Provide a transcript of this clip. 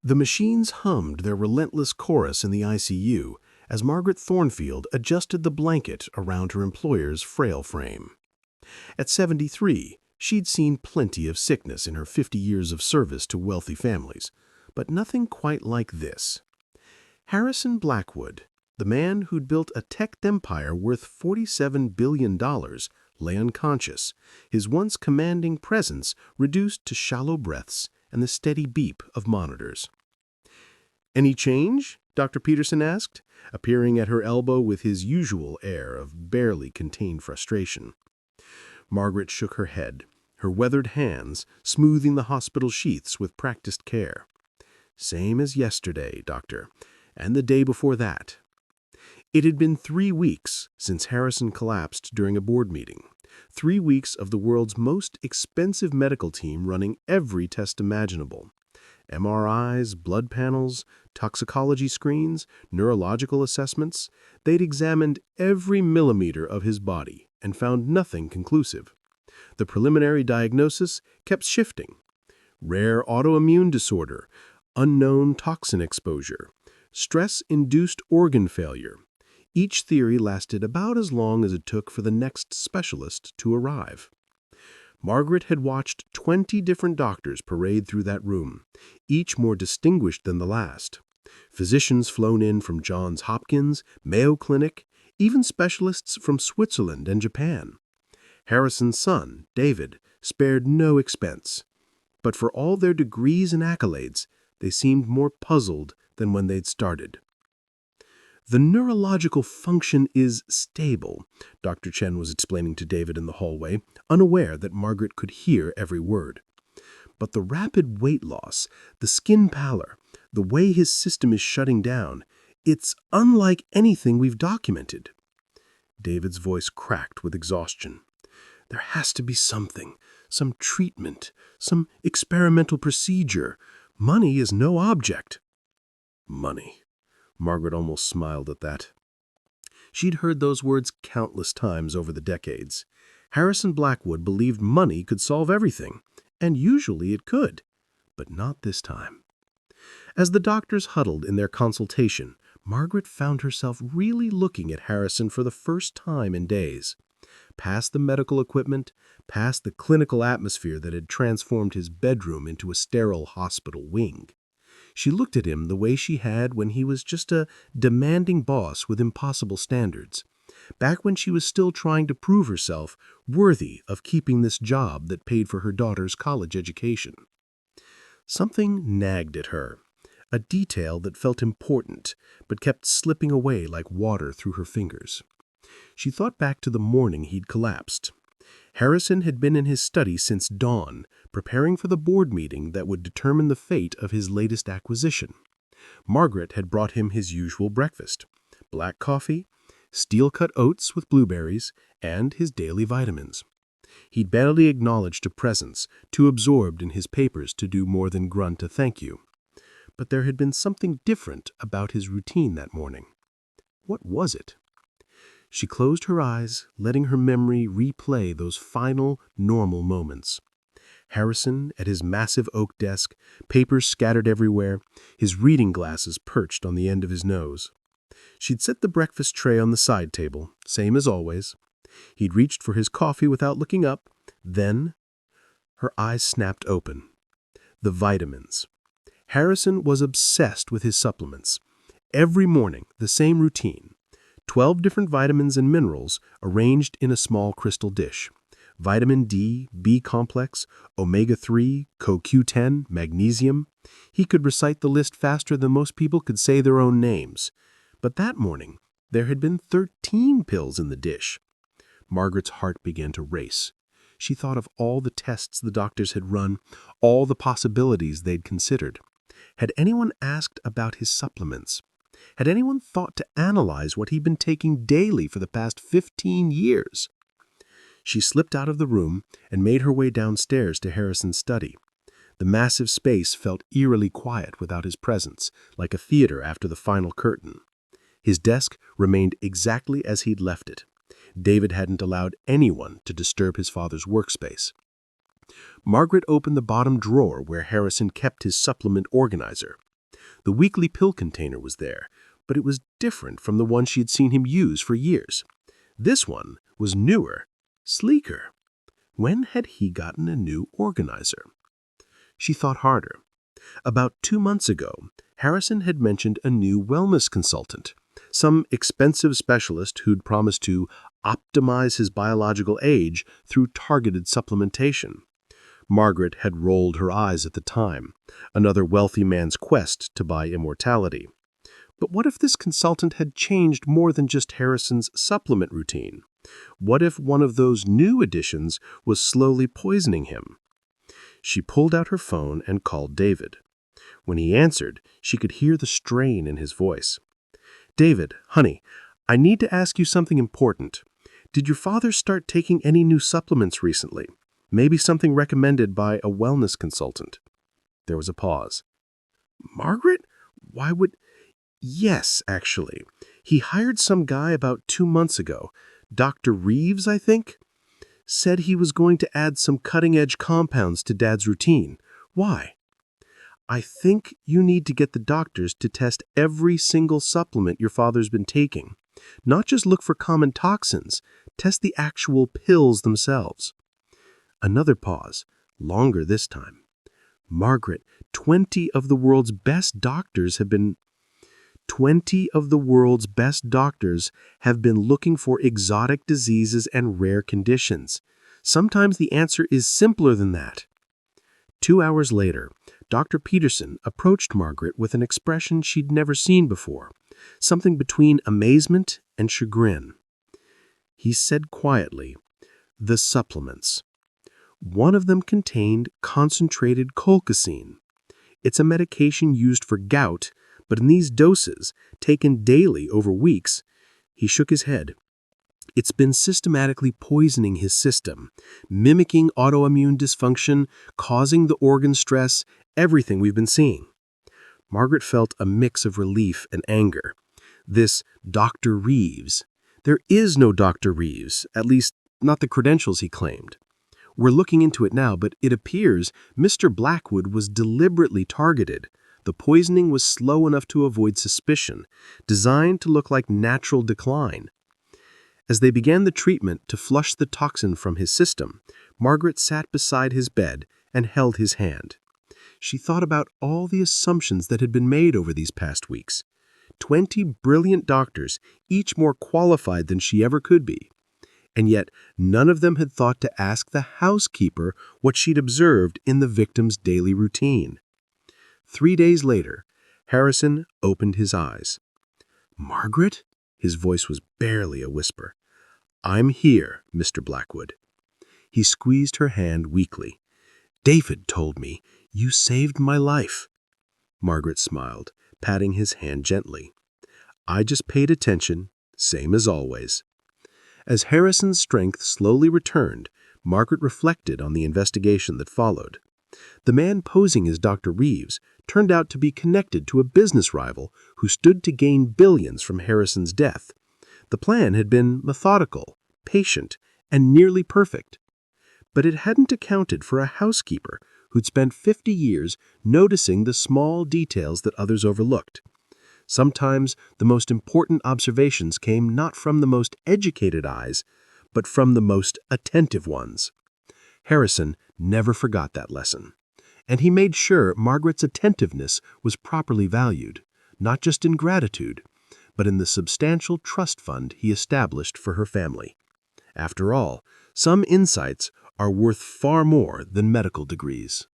The machines hummed their relentless chorus in the ICU as Margaret Thornfield adjusted the blanket around her employer's frail frame. At 73, she'd seen plenty of sickness in her 50 years of service to wealthy families, but nothing quite like this. Harrison Blackwood, the man who'd built a tech empire worth $47 billion, lay unconscious, his once commanding presence reduced to shallow breaths and the steady beep of monitors. "Any change?" Dr. Peterson asked, appearing at her elbow with his usual air of barely contained frustration. Margaret shook her head, her weathered hands smoothing the hospital sheaths with practiced care. "Same as yesterday, doctor, and the day before that." It had been 3 weeks since Harrison collapsed during a board meeting. 3 weeks of the world's most expensive medical team running every test imaginable. MRIs, blood panels, toxicology screens, neurological assessments. They'd examined every millimeter of his body and found nothing conclusive. The preliminary diagnosis kept shifting. Rare autoimmune disorder, unknown toxin exposure, stress-induced organ failure. Each theory lasted about as long as it took for the next specialist to arrive. Margaret had watched 20 different doctors parade through that room, each more distinguished than the last. Physicians flown in from Johns Hopkins, Mayo Clinic, even specialists from Switzerland and Japan. Harrison's son, David, spared no expense. But for all their degrees and accolades, they seemed more puzzled than when they'd started. "The neurological function is stable," Dr. Chen was explaining to David in the hallway, unaware that Margaret could hear every word. "But the rapid weight loss, the skin pallor, the way his system is shutting down, it's unlike anything we've documented." David's voice cracked with exhaustion. "There has to be something, some treatment, some experimental procedure. Money is no object." Money. Margaret almost smiled at that. She'd heard those words countless times over the decades. Harrison Blackwood believed money could solve everything, and usually it could, but not this time. As the doctors huddled in their consultation, Margaret found herself really looking at Harrison for the first time in days. Past the medical equipment, past the clinical atmosphere that had transformed his bedroom into a sterile hospital wing. She looked at him the way she had when he was just a demanding boss with impossible standards, back when she was still trying to prove herself worthy of keeping this job that paid for her daughter's college education. Something nagged at her, a detail that felt important but kept slipping away like water through her fingers. She thought back to the morning he'd collapsed. Harrison had been in his study since dawn, preparing for the board meeting that would determine the fate of his latest acquisition. Margaret had brought him his usual breakfast: black coffee, steel-cut oats with blueberries, and his daily vitamins. He'd barely acknowledged a presence, too absorbed in his papers to do more than grunt a thank you. But there had been something different about his routine that morning. What was it? She closed her eyes, letting her memory replay those final, normal moments. Harrison at his massive oak desk, papers scattered everywhere, his reading glasses perched on the end of his nose. She'd set the breakfast tray on the side table, same as always. He'd reached for his coffee without looking up. Then, her eyes snapped open. The vitamins. Harrison was obsessed with his supplements. Every morning, the same routine. 12 different vitamins and minerals arranged in a small crystal dish. Vitamin D, B complex, omega-3, CoQ10, magnesium. He could recite the list faster than most people could say their own names. But that morning, there had been 13 pills in the dish. Margaret's heart began to race. She thought of all the tests the doctors had run, all the possibilities they'd considered. Had anyone asked about his supplements? Had anyone thought to analyze what he'd been taking daily for the past 15 years? She slipped out of the room and made her way downstairs to Harrison's study. The massive space felt eerily quiet without his presence, like a theater after the final curtain. His desk remained exactly as he'd left it. David hadn't allowed anyone to disturb his father's workspace. Margaret opened the bottom drawer where Harrison kept his supplement organizer. The weekly pill container was there, but it was different from the one she had seen him use for years. This one was newer, sleeker. When had he gotten a new organizer? She thought harder. About 2 months ago, Harrison had mentioned a new wellness consultant, some expensive specialist who'd promised to optimize his biological age through targeted supplementation. Margaret had rolled her eyes at the time, another wealthy man's quest to buy immortality. But what if this consultant had changed more than just Harrison's supplement routine? What if one of those new additions was slowly poisoning him? She pulled out her phone and called David. When he answered, she could hear the strain in his voice. "David, honey, I need to ask you something important. Did your father start taking any new supplements recently? Maybe something recommended by a wellness consultant?" There was a pause. "Margaret? Why would—" "Yes, actually. He hired some guy about 2 months ago. Dr. Reeves, I think? Said he was going to add some cutting-edge compounds to Dad's routine. Why?" "I think you need to get the doctors to test every single supplement your father's been taking. Not just look for common toxins. Test the actual pills themselves." Another pause, longer this time. "Margaret, 20 of the world's best doctors have been looking for exotic diseases and rare conditions. Sometimes the answer is simpler than that." 2 hours later, Dr. Peterson approached Margaret with an expression she'd never seen before, something between amazement and chagrin. He said quietly, "The supplements. One of them contained concentrated colchicine. It's a medication used for gout, but in these doses, taken daily over weeks." He shook his head. "It's been systematically poisoning his system, mimicking autoimmune dysfunction, causing the organ stress, everything we've been seeing." Margaret felt a mix of relief and anger. This Dr. Reeves. There is no Dr. Reeves, at least not the credentials he claimed. "We're looking into it now, but it appears Mr. Blackwood was deliberately targeted. The poisoning was slow enough to avoid suspicion, designed to look like natural decline." As they began the treatment to flush the toxin from his system, Margaret sat beside his bed and held his hand. She thought about all the assumptions that had been made over these past weeks. 20 brilliant doctors, each more qualified than she ever could be. And yet, none of them had thought to ask the housekeeper what she'd observed in the victim's daily routine. 3 days later, Harrison opened his eyes. "Margaret?" His voice was barely a whisper. "I'm here, Mr. Blackwood." He squeezed her hand weakly. "David told me you saved my life." Margaret smiled, patting his hand gently. "I just paid attention, same as always." As Harrison's strength slowly returned, Margaret reflected on the investigation that followed. The man posing as Dr. Reeves turned out to be connected to a business rival who stood to gain billions from Harrison's death. The plan had been methodical, patient, and nearly perfect. But it hadn't accounted for a housekeeper who'd spent 50 years noticing the small details that others overlooked. Sometimes the most important observations came not from the most educated eyes, but from the most attentive ones. Harrison never forgot that lesson, and he made sure Margaret's attentiveness was properly valued, not just in gratitude, but in the substantial trust fund he established for her family. After all, some insights are worth far more than medical degrees.